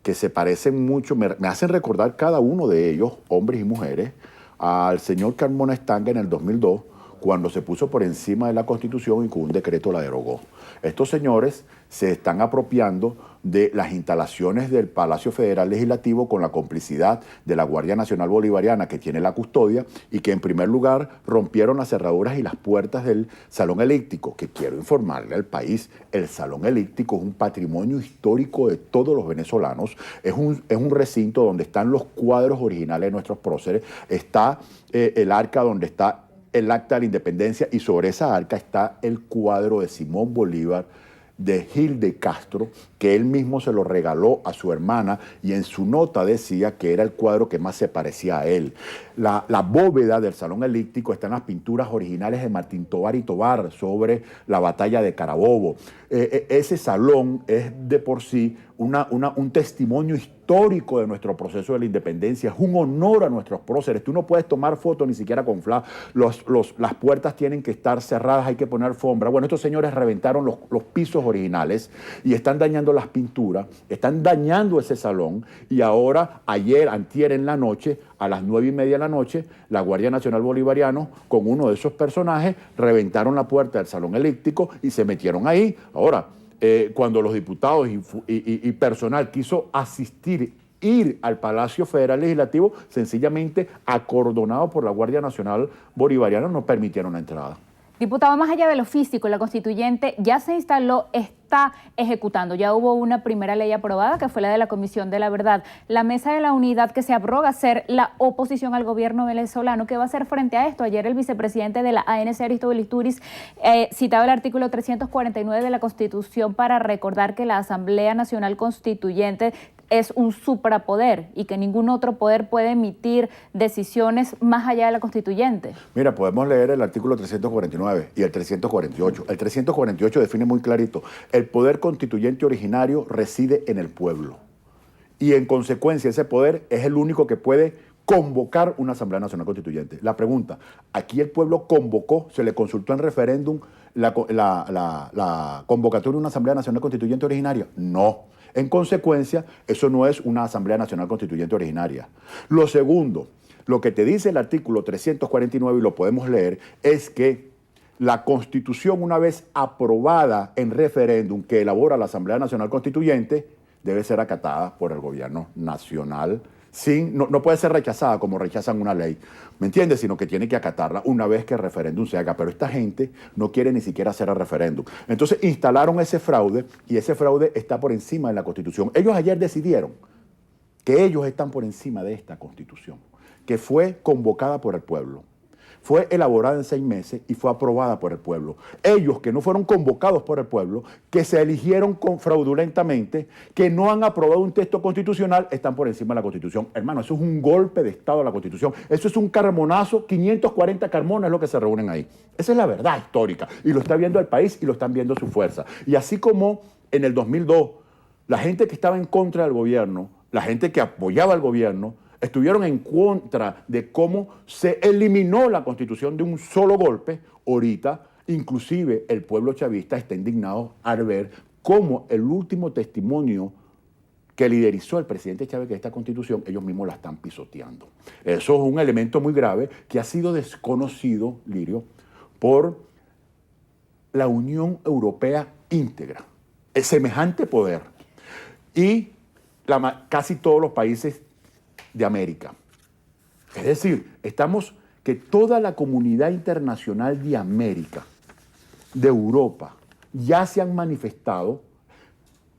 que se parecen mucho, me hacen recordar cada uno de ellos, hombres y mujeres, al señor Carmona Estanga en el 2002, cuando se puso por encima de la Constitución y con un decreto la derogó. Estos señores se están apropiando de las instalaciones del Palacio Federal Legislativo con la complicidad de la Guardia Nacional Bolivariana, que tiene la custodia, y que en primer lugar rompieron las cerraduras y las puertas del Salón Elíptico, que quiero informarle al país, el Salón Elíptico es un patrimonio histórico de todos los venezolanos, es un recinto donde están los cuadros originales de nuestros próceres, está el arca donde está el acta de la independencia y sobre esa arca está el cuadro de Simón Bolívar de Gil de Castro, que él mismo se lo regaló a su hermana y en su nota decía que era el cuadro que más se parecía a él. La bóveda del Salón Elíptico están las pinturas originales de Martín Tovar y Tovar sobre la batalla de Carabobo. Ese salón es de por sí un testimonio histórico de nuestro proceso de la independencia, es un honor a nuestros próceres. Tú no puedes tomar fotos ni siquiera con flash, las puertas tienen que estar cerradas, hay que poner alfombra. Bueno, estos señores reventaron los pisos originales y están dañando las pinturas, están dañando ese salón y ahora, antier en la noche, a las 9:30 de la noche, la Guardia Nacional Bolivariana, con uno de esos personajes, reventaron la puerta del Salón Elíptico y se metieron ahí. Ahora, cuando los diputados y personal quiso ir al Palacio Federal Legislativo, sencillamente acordonado por la Guardia Nacional Bolivariana, no permitieron la entrada. Diputado, más allá de lo físico, la Constituyente ya se instaló, está ejecutando. Ya hubo una primera ley aprobada, que fue la de la Comisión de la Verdad. La Mesa de la Unidad, que se abroga a ser la oposición al gobierno venezolano, ¿qué va a hacer frente a esto? Ayer el vicepresidente de la ANC, Aristóbulo Isturiz, citaba el artículo 349 de la Constitución para recordar que la Asamblea Nacional Constituyente es un suprapoder y que ningún otro poder puede emitir decisiones más allá de la Constituyente. Mira, podemos leer el artículo 349 y el 348. El 348 define muy clarito, el poder constituyente originario reside en el pueblo y en consecuencia ese poder es el único que puede convocar una Asamblea Nacional Constituyente. La pregunta, aquí el pueblo convocó, se le consultó en referéndum la convocatoria de una Asamblea Nacional Constituyente originaria. No. En consecuencia, eso no es una Asamblea Nacional Constituyente originaria. Lo segundo, lo que te dice el artículo 349, y lo podemos leer, es que la Constitución, una vez aprobada en referéndum que elabora la Asamblea Nacional Constituyente, debe ser acatada por el gobierno nacional. No puede ser rechazada como rechazan una ley, ¿me entiendes? Sino que tiene que acatarla una vez que el referéndum se haga. Pero esta gente no quiere ni siquiera hacer el referéndum. Entonces instalaron ese fraude y ese fraude está por encima de la Constitución. Ellos ayer decidieron que ellos están por encima de esta Constitución, que fue convocada por el pueblo. fue elaborada en 6 meses y fue aprobada por el pueblo. Ellos que no fueron convocados por el pueblo, que se eligieron fraudulentamente, que no han aprobado un texto constitucional, están por encima de la Constitución. Hermano, eso es un golpe de Estado a la Constitución. Eso es un carmonazo, 540 carmones es lo que se reúnen ahí. Esa es la verdad histórica. Y lo está viendo el país y lo están viendo su fuerza. Y así como en el 2002, la gente que estaba en contra del gobierno, la gente que apoyaba al gobierno, estuvieron en contra de cómo se eliminó la Constitución de un solo golpe. Ahorita, inclusive, el pueblo chavista está indignado al ver cómo el último testimonio que liderizó el presidente Chávez, que esta Constitución, ellos mismos la están pisoteando. Eso es un elemento muy grave que ha sido desconocido, Lirio, por la Unión Europea íntegra. Es semejante poder. Y casi todos los países de América. Es decir, que toda la comunidad internacional de América, de Europa, ya se han manifestado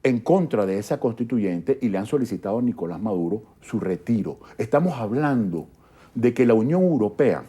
en contra de esa constituyente y le han solicitado a Nicolás Maduro su retiro. Estamos hablando de que la Unión Europea,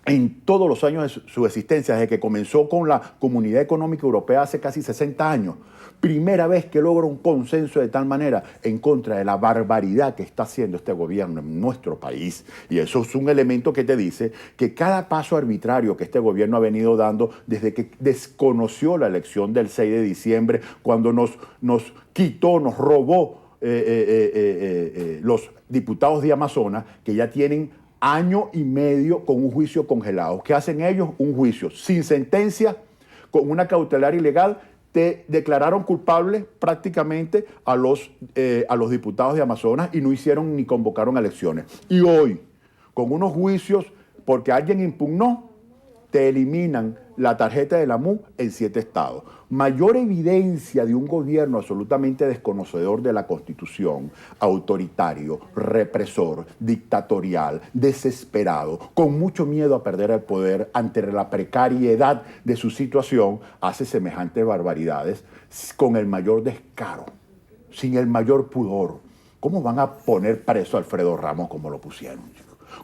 en todos los años de su existencia, desde que comenzó con la Comunidad Económica Europea hace casi 60 años, primera vez que logra un consenso de tal manera en contra de la barbaridad que está haciendo este gobierno en nuestro país. Y eso es un elemento que te dice que cada paso arbitrario que este gobierno ha venido dando desde que desconoció la elección del 6 de diciembre, cuando nos quitó, nos robó los diputados de Amazonas, que ya tienen año y medio con un juicio congelado. ¿Qué hacen ellos? Un juicio sin sentencia, con una cautelar ilegal. Te declararon culpable prácticamente a los diputados de Amazonas y no hicieron ni convocaron elecciones. Y hoy, con unos juicios, porque alguien impugnó, te eliminan la tarjeta de la MU en 7 estados. Mayor evidencia de un gobierno absolutamente desconocedor de la Constitución, autoritario, represor, dictatorial, desesperado, con mucho miedo a perder el poder ante la precariedad de su situación, hace semejantes barbaridades con el mayor descaro, sin el mayor pudor. ¿Cómo van a poner preso a Alfredo Ramos como lo pusieron?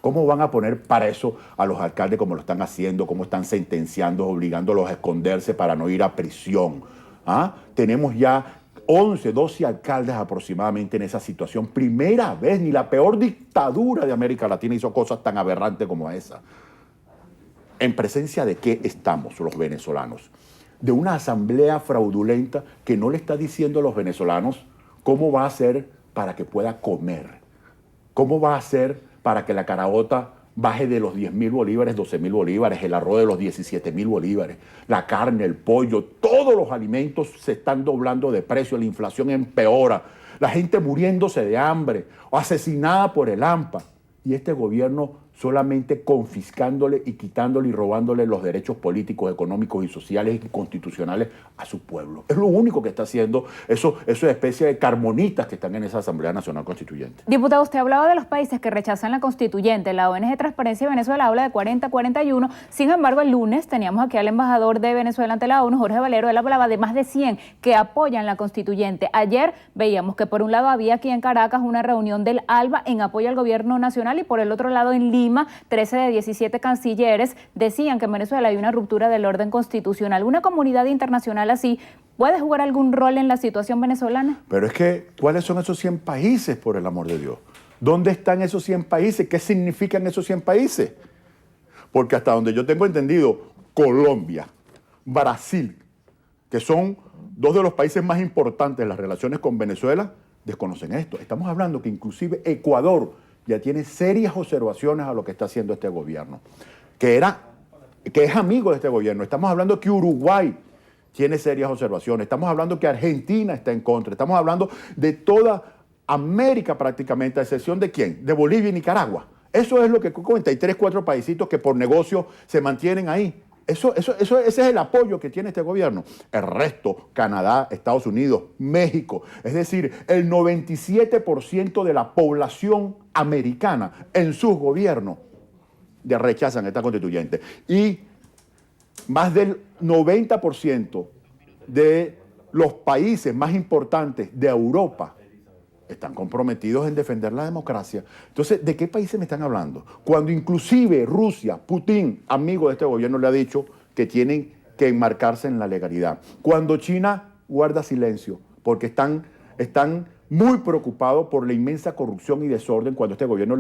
¿Cómo van a poner preso a los alcaldes como lo están haciendo? ¿Cómo están sentenciando, obligándolos a esconderse para no ir a prisión? ¿Ah? Tenemos ya 11, 12 alcaldes aproximadamente en esa situación. Primera vez, ni la peor dictadura de América Latina hizo cosas tan aberrantes como esa. ¿En presencia de qué estamos los venezolanos? De una asamblea fraudulenta que no le está diciendo a los venezolanos cómo va a hacer para que pueda comer. ¿Cómo va a hacer para que la caraota baje de los 10.000 bolívares, 12.000 bolívares, el arroz de los 17.000 bolívares, la carne, el pollo, todos los alimentos se están doblando de precio, la inflación empeora, la gente muriéndose de hambre o asesinada por el AMPA? Y este gobierno solamente confiscándole y quitándole y robándole los derechos políticos, económicos y sociales y constitucionales a su pueblo. Es lo único que está haciendo eso especie de carmonitas que están en esa Asamblea Nacional Constituyente. Diputado, usted hablaba de los países que rechazan la constituyente. La ONG Transparencia de Venezuela habla de 40-41. Sin embargo, el lunes teníamos aquí al embajador de Venezuela ante la ONU, Jorge Valero. Él hablaba de más de 100 que apoyan la constituyente. Ayer veíamos que por un lado había aquí en Caracas una reunión del ALBA en apoyo al gobierno nacional y por el otro lado en Lima 13 de 17 cancilleres decían que en Venezuela hay una ruptura del orden constitucional. ¿Una comunidad internacional así puede jugar algún rol en la situación venezolana? Pero es que, ¿cuáles son esos 100 países, por el amor de Dios? ¿Dónde están esos 100 países? ¿Qué significan esos 100 países? Porque hasta donde yo tengo entendido, Colombia, Brasil, que son 2 de los países más importantes en las relaciones con Venezuela, desconocen esto. Estamos hablando que inclusive Ecuador ya tiene serias observaciones a lo que está haciendo este gobierno, que es amigo de este gobierno. Estamos hablando que Uruguay tiene serias observaciones, estamos hablando que Argentina está en contra, estamos hablando de toda América prácticamente, a excepción de ¿quién? De Bolivia y Nicaragua. Eso es lo que cuenta. Hay 3, 4 paisitos que por negocio se mantienen ahí. Ese es el apoyo que tiene este gobierno. El resto, Canadá, Estados Unidos, México, es decir, el 97% de la población americana en sus gobiernos rechazan esta constituyente. Y más del 90% de los países más importantes de Europa están comprometidos en defender la democracia. Entonces, ¿de qué países me están hablando? Cuando inclusive Rusia, Putin, amigo de este gobierno, le ha dicho que tienen que enmarcarse en la legalidad. Cuando China guarda silencio, porque están muy preocupados por la inmensa corrupción y desorden cuando este gobierno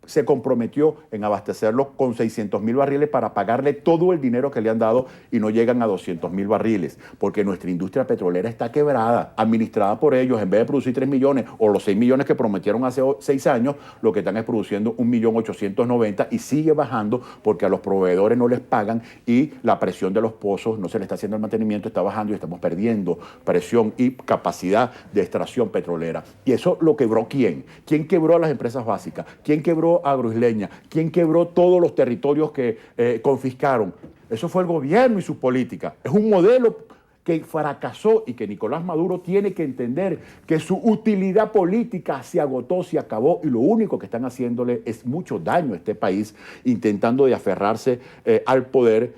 se comprometió en abastecerlos con 600.000 barriles para pagarle todo el dinero que le han dado y no llegan a 200.000 barriles, porque nuestra industria petrolera está quebrada, administrada por ellos. En vez de producir 3 millones o los 6 millones que prometieron hace 6 años, lo que están es produciendo 1.890.000 y sigue bajando porque a los proveedores no les pagan y la presión de los pozos no se le está haciendo el mantenimiento, está bajando y estamos perdiendo presión y capacidad de extracción petrolera. ¿Y eso lo quebró quién? ¿Quién quebró a las empresas básicas? ¿Quién quebró Agroisleña? ¿Quién quebró todos los territorios que confiscaron? Eso fue el gobierno y su política. Es un modelo que fracasó y que Nicolás Maduro tiene que entender que su utilidad política se agotó, se acabó y lo único que están haciéndole es mucho daño a este país, intentando de aferrarse al poder,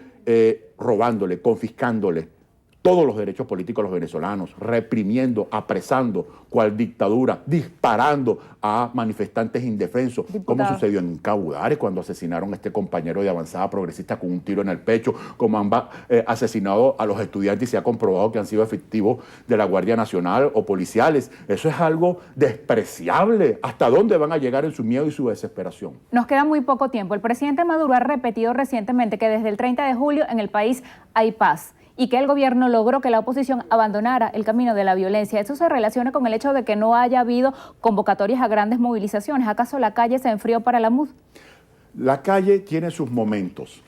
robándole, confiscándole todos los derechos políticos a los venezolanos, reprimiendo, apresando, cual dictadura, disparando a manifestantes indefensos, como sucedió en Caudare cuando asesinaron a este compañero de Avanzada Progresista con un tiro en el pecho, como han asesinado a los estudiantes y se ha comprobado que han sido efectivos de la Guardia Nacional o policiales. Eso es algo despreciable. ¿Hasta dónde van a llegar en su miedo y su desesperación? Nos queda muy poco tiempo. El presidente Maduro ha repetido recientemente que desde el 30 de julio en el país hay paz y que el gobierno logró que la oposición abandonara el camino de la violencia. ¿Eso se relaciona con el hecho de que no haya habido convocatorias a grandes movilizaciones? ¿Acaso la calle se enfrió para la MUD? La calle tiene sus momentos.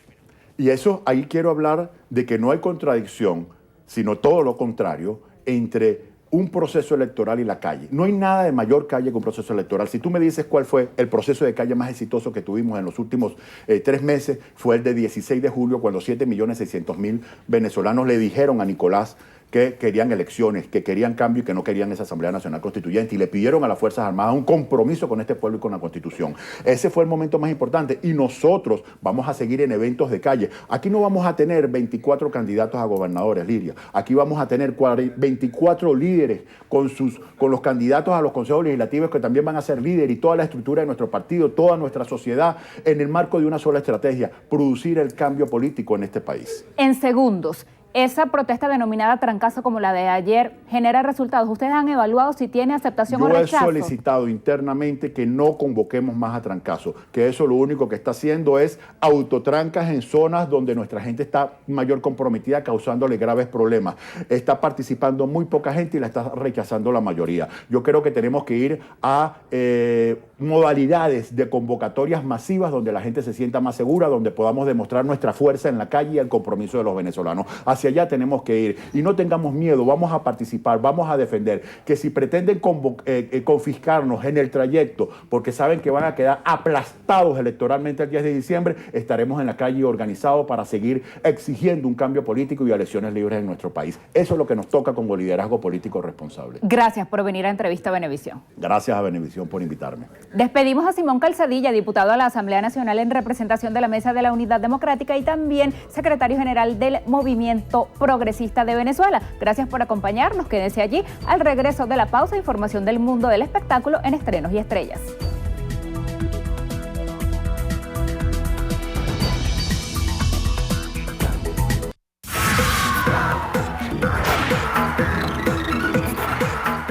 Y eso, ahí quiero hablar de que no hay contradicción, sino todo lo contrario, entre un proceso electoral y la calle. No hay nada de mayor calle que un proceso electoral. Si tú me dices cuál fue el proceso de calle más exitoso que tuvimos en los últimos 3 meses, fue el de 16 de julio, cuando 7.600.000 venezolanos le dijeron a Nicolás que querían elecciones, que querían cambio y que no querían esa Asamblea Nacional Constituyente y le pidieron a las Fuerzas Armadas un compromiso con este pueblo y con la Constitución. Ese fue el momento más importante y nosotros vamos a seguir en eventos de calle. Aquí no vamos a tener 24 candidatos a gobernadores, Liria. Aquí vamos a tener 24 líderes con los candidatos a los consejos legislativos que también van a ser líderes y toda la estructura de nuestro partido, toda nuestra sociedad en el marco de una sola estrategia, producir el cambio político en este país. En segundos. Esa protesta denominada trancazo como la de ayer genera resultados. ¿Ustedes han evaluado si tiene aceptación o rechazo? Yo he solicitado internamente que no convoquemos más a trancazo, que eso lo único que está haciendo es autotrancas en zonas donde nuestra gente está mayor comprometida, causándole graves problemas. Está participando muy poca gente y la está rechazando la mayoría. Yo creo que tenemos que ir a modalidades de convocatorias masivas donde la gente se sienta más segura, donde podamos demostrar nuestra fuerza en la calle y el compromiso de los venezolanos. Hacia allá tenemos que ir y no tengamos miedo, vamos a participar, vamos a defender, que si pretenden confiscarnos en el trayecto porque saben que van a quedar aplastados electoralmente el 10 de diciembre, estaremos en la calle organizados para seguir exigiendo un cambio político y elecciones libres en nuestro país. Eso es lo que nos toca como liderazgo político responsable. Gracias por venir a Entrevista a Venevisión. Gracias a Venevisión por invitarme. Despedimos a Simón Calzadilla, diputado a la Asamblea Nacional en representación de la Mesa de la Unidad Democrática y también secretario general del Movimiento Progresista de Venezuela. Gracias por acompañarnos. Quédense allí. Al regreso de la pausa, información del mundo del espectáculo en Estrenos y Estrellas.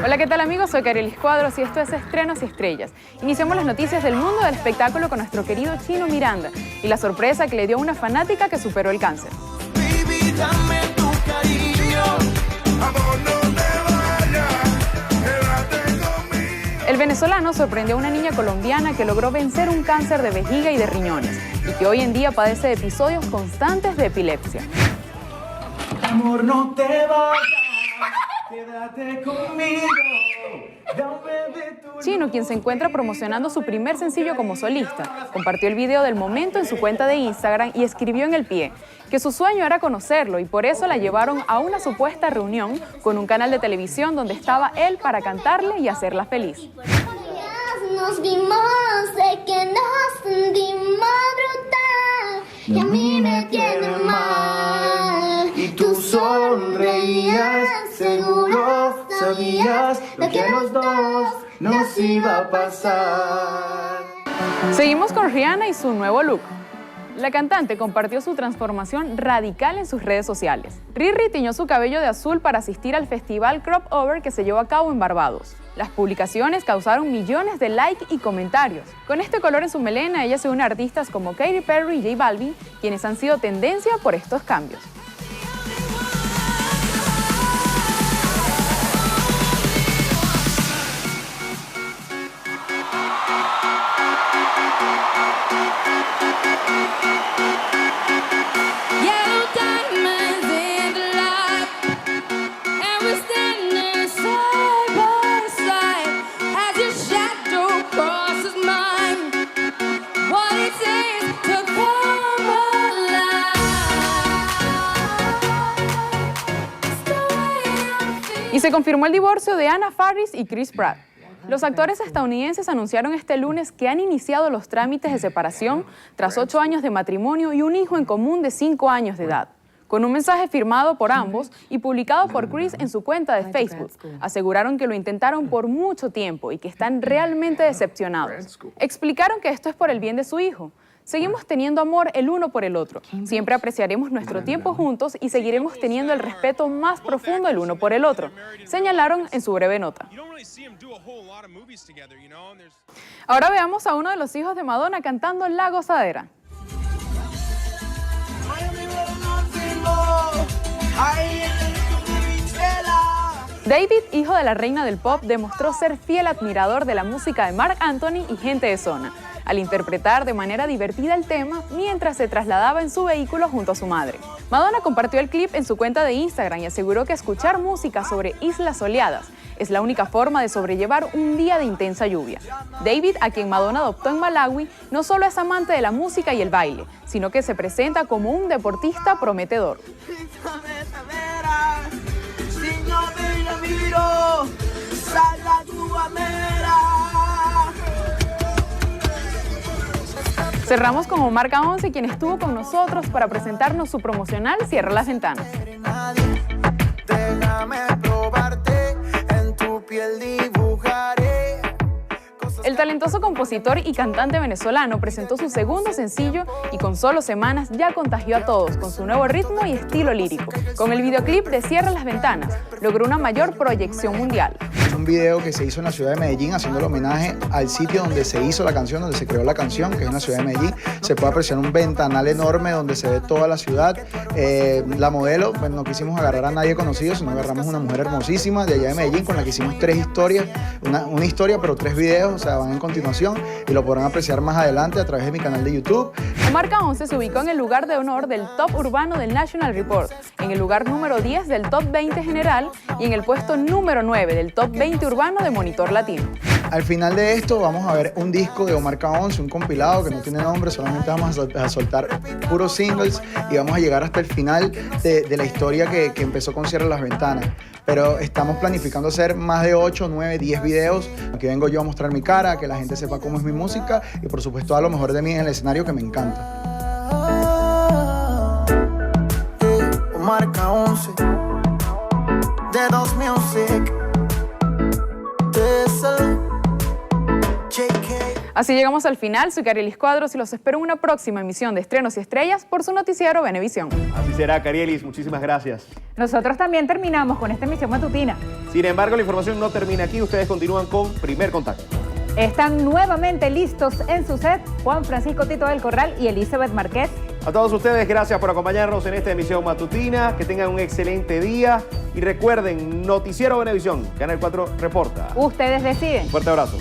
Hola, ¿qué tal amigos? Soy Carelis Cuadros y esto es Estrenos y Estrellas. Iniciamos las noticias del mundo del espectáculo con nuestro querido Chino Miranda y la sorpresa que le dio a una fanática que superó el cáncer. Baby, dame tu cariño, amor, no te vayas, quédate conmigo. El venezolano sorprendió a una niña colombiana que logró vencer un cáncer de vejiga y de riñones y que hoy en día padece de episodios constantes de epilepsia. Amor, no te vayas, quédate conmigo. Chino, quien se encuentra promocionando su primer sencillo como solista, compartió el video del momento en su cuenta de Instagram y escribió en el pie que su sueño era conocerlo y por eso la llevaron a una supuesta reunión con un canal de televisión donde estaba él para cantarle y hacerla feliz. Nos vimos, sé que nos dimos brutal y a mí me tiene mal y tú sonreías, seguro sabías lo que los dos nos iba a pasar. Seguimos con Rihanna y su nuevo look. La cantante compartió su transformación radical en sus redes sociales. Riri tiñó su cabello de azul para asistir al festival Crop Over que se llevó a cabo en Barbados. Las publicaciones causaron millones de likes y comentarios. Con este color en su melena, ella se une a artistas como Katy Perry y J Balvin, quienes han sido tendencia por estos cambios. Y se confirmó el divorcio de Anna Faris y Chris Pratt. Los actores estadounidenses anunciaron este lunes que han iniciado los trámites de separación tras 8 años de matrimonio y un hijo en común de 5 años de edad. Con un mensaje firmado por ambos y publicado por Chris en su cuenta de Facebook, aseguraron que lo intentaron por mucho tiempo y que están realmente decepcionados. Explicaron que esto es por el bien de su hijo. Seguimos teniendo amor el uno por el otro. Siempre apreciaremos nuestro tiempo juntos y seguiremos teniendo el respeto más profundo el uno por el otro, señalaron en su breve nota. Ahora veamos a uno de los hijos de Madonna cantando La Gozadera. David, hijo de la reina del pop, demostró ser fiel admirador de la música de Marc Anthony y Gente de Zona, al interpretar de manera divertida el tema mientras se trasladaba en su vehículo junto a su madre. Madonna compartió el clip en su cuenta de Instagram y aseguró que escuchar música sobre islas soleadas es la única forma de sobrellevar un día de intensa lluvia. David, a quien Madonna adoptó en Malawi, no solo es amante de la música y el baile, sino que se presenta como un deportista prometedor. Cerramos con Omar K11, quien estuvo con nosotros para presentarnos su promocional Cierra las Ventanas. Déjame probarte, en tu piel dibujaré. El talentoso compositor y cantante venezolano presentó su segundo sencillo y con solo semanas ya contagió a todos con su nuevo ritmo y estilo lírico. Con el videoclip de Cierra las Ventanas, logró una mayor proyección mundial. Es un video que se hizo en la ciudad de Medellín, haciendo el homenaje al sitio donde se hizo la canción, donde se creó la canción, que es en la ciudad de Medellín. Se puede apreciar un ventanal enorme donde se ve toda la ciudad. La modelo, pues no quisimos agarrar a nadie conocido, sino agarramos una mujer hermosísima de allá de Medellín, con la que hicimos 3 historias, una historia, pero 3 videos, o sea, van en continuación y lo podrán apreciar más adelante a través de mi canal de YouTube. Omar K11 se ubicó en el lugar de honor del Top Urbano del National Report, en el lugar número 10 del Top 20 general y en el puesto número 9 del Top 20 Urbano de Monitor Latino. Al final de esto vamos a ver un disco de Omar K11, un compilado que no tiene nombre, solamente vamos a soltar puros singles y vamos a llegar hasta el final de la historia que empezó con Cierra las Ventanas. Pero estamos planificando hacer más de 8, 9, 10 videos. Aquí vengo yo a mostrar mi cara, que la gente sepa cómo es mi música y por supuesto a lo mejor de mí en el escenario, que me encanta. Omar K11 de Dos Music. Así llegamos al final. Soy Karielis Cuadros y los espero en una próxima emisión de Estrenos y Estrellas por su noticiero Venevisión. Así será, Karielis. Muchísimas gracias. Nosotros también terminamos con esta emisión matutina. Sin embargo, la información no termina aquí. Ustedes continúan con Primer Contacto. Están nuevamente listos en su set Juan Francisco Tito del Corral y Elizabeth Márquez. A todos ustedes, gracias por acompañarnos en esta emisión matutina. Que tengan un excelente día. Y recuerden, Noticiero Venevisión, Canal 4 reporta. Ustedes deciden. Un fuerte abrazo.